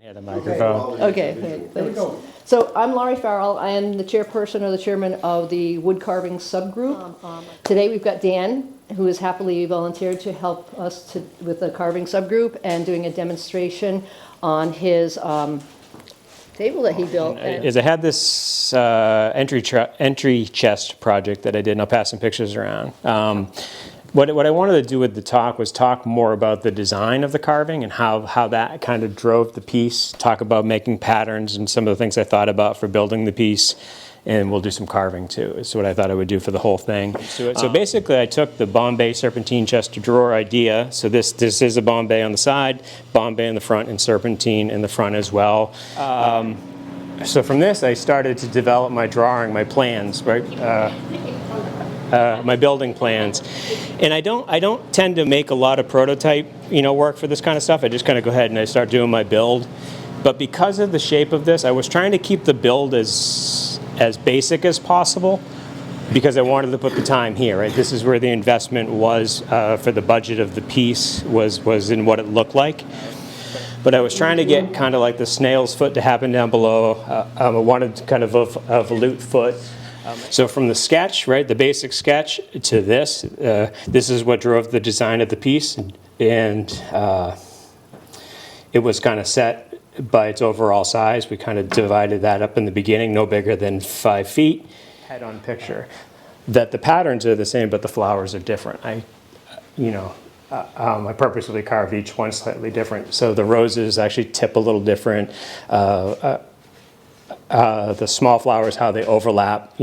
Yeah, the microphone. Okay, thanks. So I'm Laurie Farrell. I am the chairperson or the chairman of the woodcarving subgroup. Today we've got Dan, who has happily volunteered to help us with the carving subgroup and doing a demonstration on his table that he built. Is I had this entry chest project that I did, and I'll pass some pictures around. What I wanted to do with the talk was talk more about the design of the carving and how that kind of drove the piece, talk about making patterns and some of the things I thought about for building the piece, and we'll do some carving too. It's what I thought I would do for the whole thing. So basically I took the Bombay serpentine chest to drawer idea. So this is a Bombay on the side, Bombay in the front, and serpentine in the front as well. So from this I started to develop my drawing, my plans, right? My building plans, and I don't tend to make a lot of prototype, work for this kind of stuff. I just kind of go ahead and I start doing my build. But because of the shape of this, I was trying to keep the build as basic as possible because I wanted to put the time here. Right, this is where the investment was for the budget of the piece was in what it looked like. But I was trying to get kind of like the snail's foot to happen down below. I wanted kind of a volute foot. So from the sketch, right, the basic sketch to this is what drove the design of the piece, and it was kind of set by its overall size. We kind of divided that up in the beginning, no bigger than 5 feet. Head-on picture that the patterns are the same, but the flowers are different. I purposely carved each one slightly different. So the roses actually tip a little different. The small flowers, how they overlap,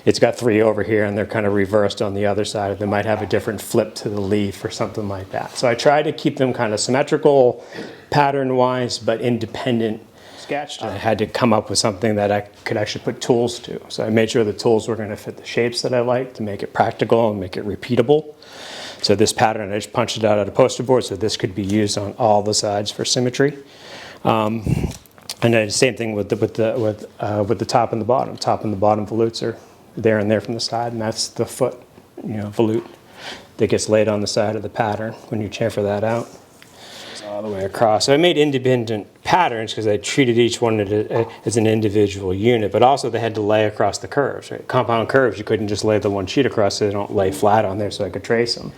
it's got 3 over here and they're kind of reversed on the other side. They might have a different flip to the leaf or something like that. So I try to keep them kind of symmetrical, pattern-wise, but independent sketched. I had to come up with something that I could actually put tools to. So I made sure the tools were going to fit the shapes that I like to make it practical and make it repeatable. So this pattern, I just punched it out of a poster board, so this could be used on all the sides for symmetry. And the same thing with the top and the bottom. Top and the bottom volutes are there and there from the side, and that's the foot, volute that gets laid on the side of the pattern when you chamfer that out. It's all the way across. So I made independent patterns because I treated each one as an individual unit, but also they had to lay across the curves. Right? Compound curves, you couldn't just lay the one sheet across so they don't lay flat on there so I could trace them.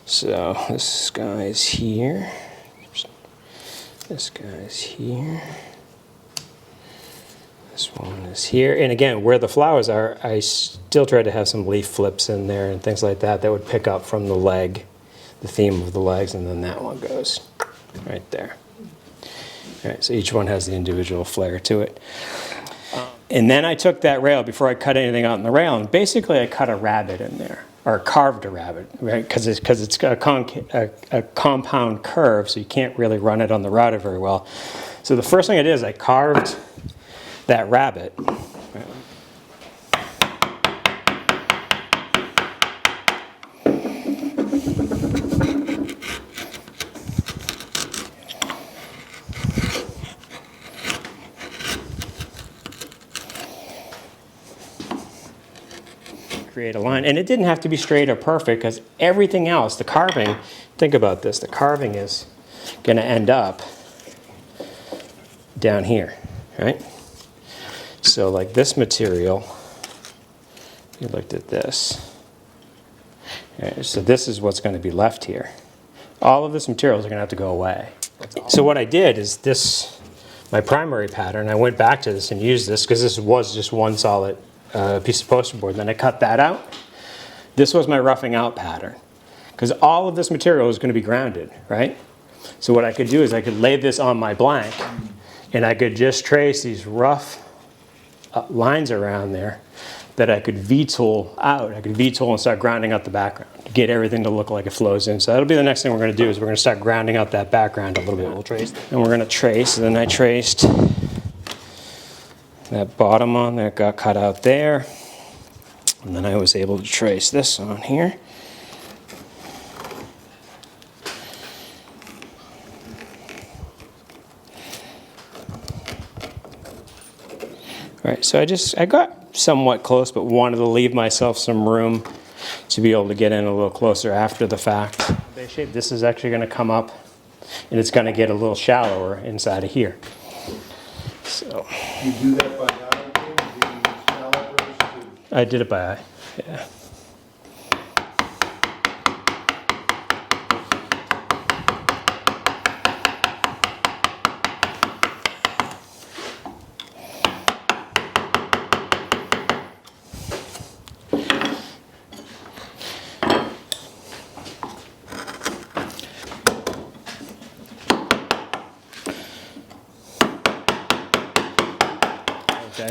So this guy's here. This guy's here. This one is here. And again, where the flowers are, I still try to have some leaf flips in there and things like that would pick up from the leg, the theme of the legs, and then that one goes right there. All right, so each one has the individual flair to it. And then I took that rail, before I cut anything out in the rail, and basically I cut a rabbit in there. Or carved a rabbit, right? Because it's got a compound curve, so you can't really run it on the router very well. So the first thing I did is I carved that rabbit. Create a line, and it didn't have to be straight or perfect because everything else, the carving, think about this, the carving is going to end up down here, right? So like this material, you looked at this, right, so this is what's going to be left here. All of this material is going to have to go away. So what I did is this, my primary pattern, I went back to this and used this because this was just one solid piece of poster board. Then I cut that out. This was my roughing out pattern because all of this material is going to be grounded, right? So what I could do is I could lay this on my blank and I could just trace these rough lines around there that I could V-tool out. I could V-tool and start grounding out the background to get everything to look like it flows in. So that'll be the next thing we're going to do is we're going to start grounding out that background a little bit. We'll trace. And we're going to trace. And then I traced that bottom on that got cut out there, and then I was able to trace this on here. All right, so I got somewhat close, but wanted to leave myself some room to be able to get in a little closer after the fact. This is actually going to come up and it's going to get a little shallower inside of here. So You do that by eye, the calipers to... I did it by eye. Yeah.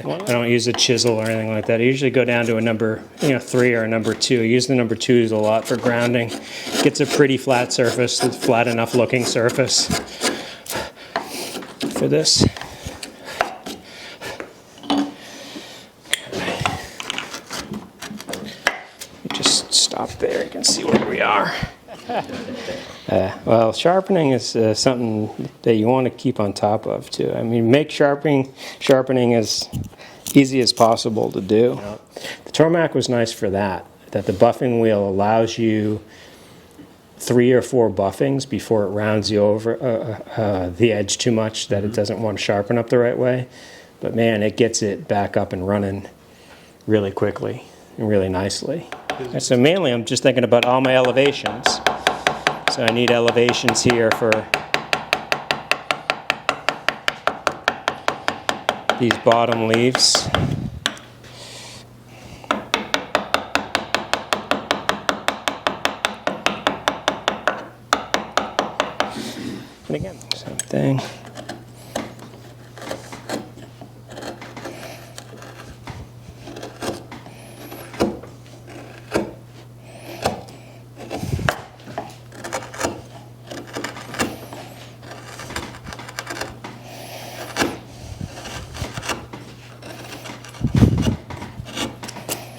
I don't use a chisel or anything like that. I usually go down to a number 3 or a number 2. I use the number 2s a lot for grounding. Gets a pretty flat surface, a flat enough looking surface for this. Just stop there, you can see where we are. Well, sharpening is something that you want to keep on top of too. I mean, make sharpening as easy as possible to do. The Tormac was nice for that the buffing wheel allows you 3 or 4 buffings before it rounds you over the edge too much that it doesn't want to sharpen up the right way. But man, it gets it back up and running really quickly and really nicely. And so mainly I'm just thinking about all my elevations. So I need elevations here for these bottom leaves. And again, same thing.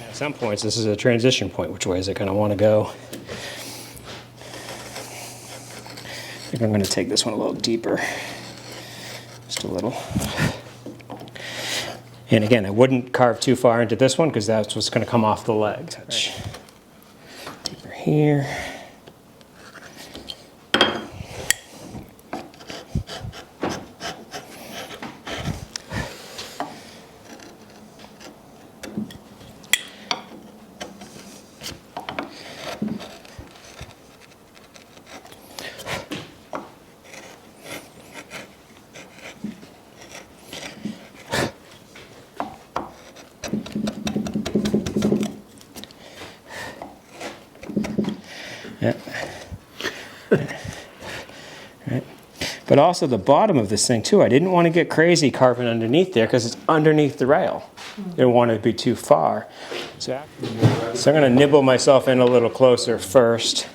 At some points, this is a transition point, which way is it going to want to go? I think I'm going to take this one a little deeper, just a little. And again, I wouldn't carve too far into this one because that's what's going to come off the leg. Touch deeper here. Yeah. Right. But also the bottom of this thing too, I didn't want to get crazy carving underneath there because it's underneath the rail. Didn't want it to be too far. So I'm going to nibble myself in a little closer first.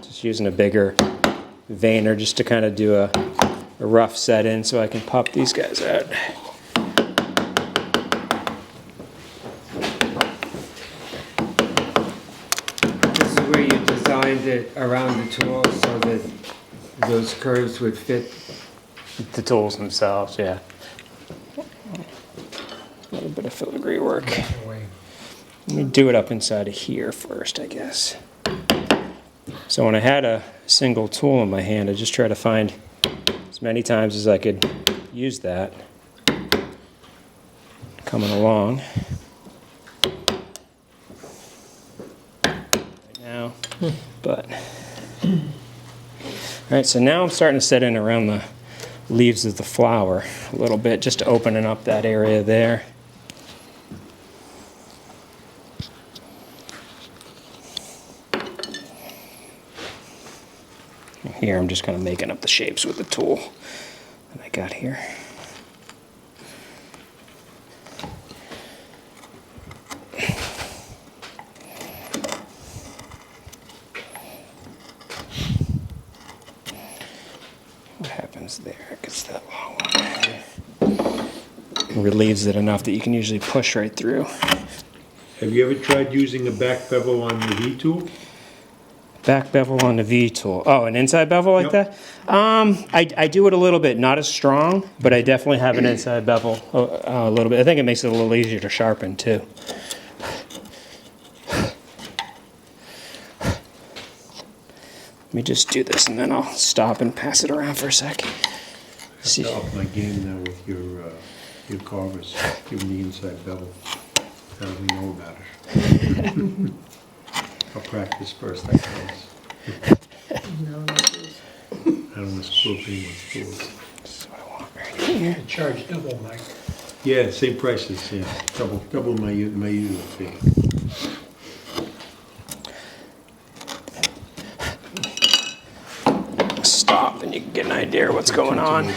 Just using a bigger veiner just to kind of do a rough set in so I can pop these guys out. This is where you designed it around the tool so that those curves would fit The tools themselves, yeah. A little bit of filigree work. away. Let me do it up inside of here first, I guess. So when I had a single tool in my hand, I just try to find as many times as I could use that coming along. Right now, but all right. So now I'm starting to set in around the leaves of the flower a little bit, just opening up that area there. Here I'm just kind of making up the shapes with the tool that I got here. What happens there? It gets that long one. It relieves it enough that you can usually push right through. Have you ever tried using a back bevel on the V tool? Back bevel on the V tool. Oh, an inside bevel like that? I do it a little bit, not as strong, but I definitely have an inside bevel a little bit. I think it makes it a little easier to sharpen too. Let me just do this and then I'll stop and pass it around for a sec. Have to up my game now with your carvers, give me the inside bevel. How do we know about it? I'll practice first, I guess. I don't want to screw up anyone's tools. This is what I want right here. Charge double, Mike. Yeah, same prices, yeah. Double my usual fee. Stop and you can get an idea of what's going on.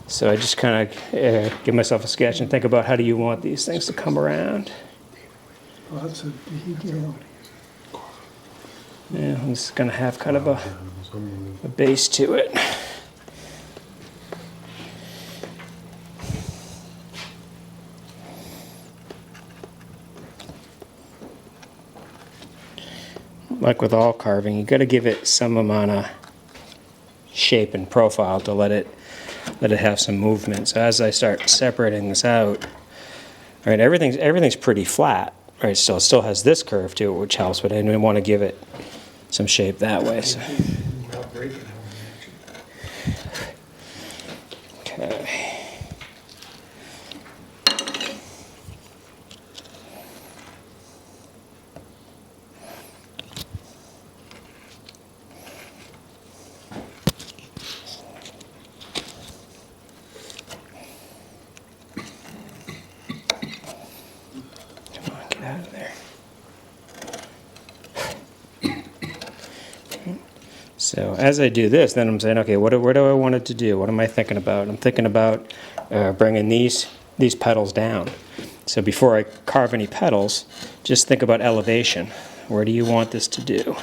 So I just kind of give myself a sketch and think about how do you want these things to come around. Well, that's a detail. Yeah, I'm just going to have kind of a base to it. Like with all carving, you got to give it some amount of shape and profile to let it have some movement. So as I start separating this out, all right, everything's pretty flat, right? So it still has this curve to it, which helps, but I didn't want to give it some shape that way. So. Okay. Out of there. So as I do this, then I'm saying, okay, what do I want it to do? What am I thinking about? I'm thinking about bringing these petals down. So before I carve any petals, just think about elevation. Where do you want this to do?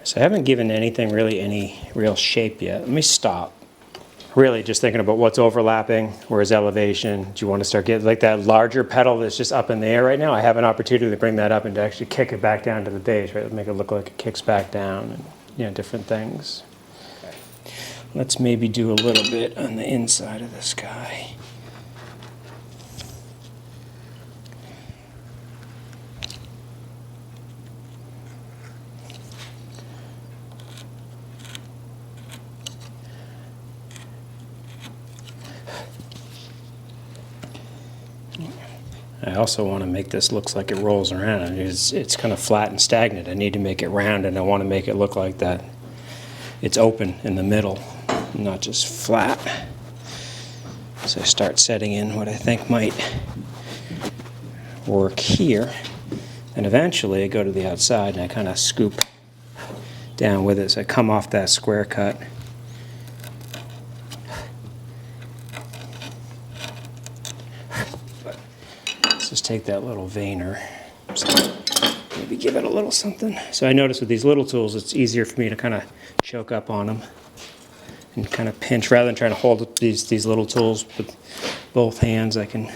So I haven't given anything really any real shape yet. Let me stop. Really just thinking about what's overlapping, where's elevation. Do you want to start getting like that larger petal that's just up in the air right now? I have an opportunity to bring that up and to actually kick it back down to the base, right? Make it look like it kicks back down and different things. Okay. Let's maybe do a little bit on the inside of this guy. I also want to make this look like it rolls around. It's kind of flat and stagnant. I need to make it round, and I want to make it look like that. It's open in the middle, not just flat. So I start setting in what I think might work here. And eventually I go to the outside and I kind of scoop down with it. So I come off that square cut. Just take that little veiner, so maybe give it a little something. So I notice with these little tools, it's easier for me to kind of choke up on them and kind of pinch rather than trying to hold these little tools with both hands. I can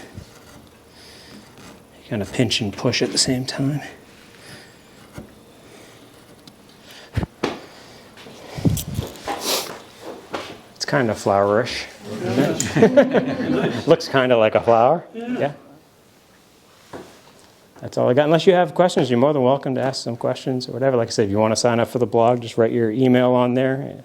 kind of pinch and push at the same time. It's kind of flowerish. Looks kind of like a flower. Yeah. That's all I got. Unless you have questions, you're more than welcome to ask some questions or whatever. Like I said, if you want to sign up for the blog, just write your email on there.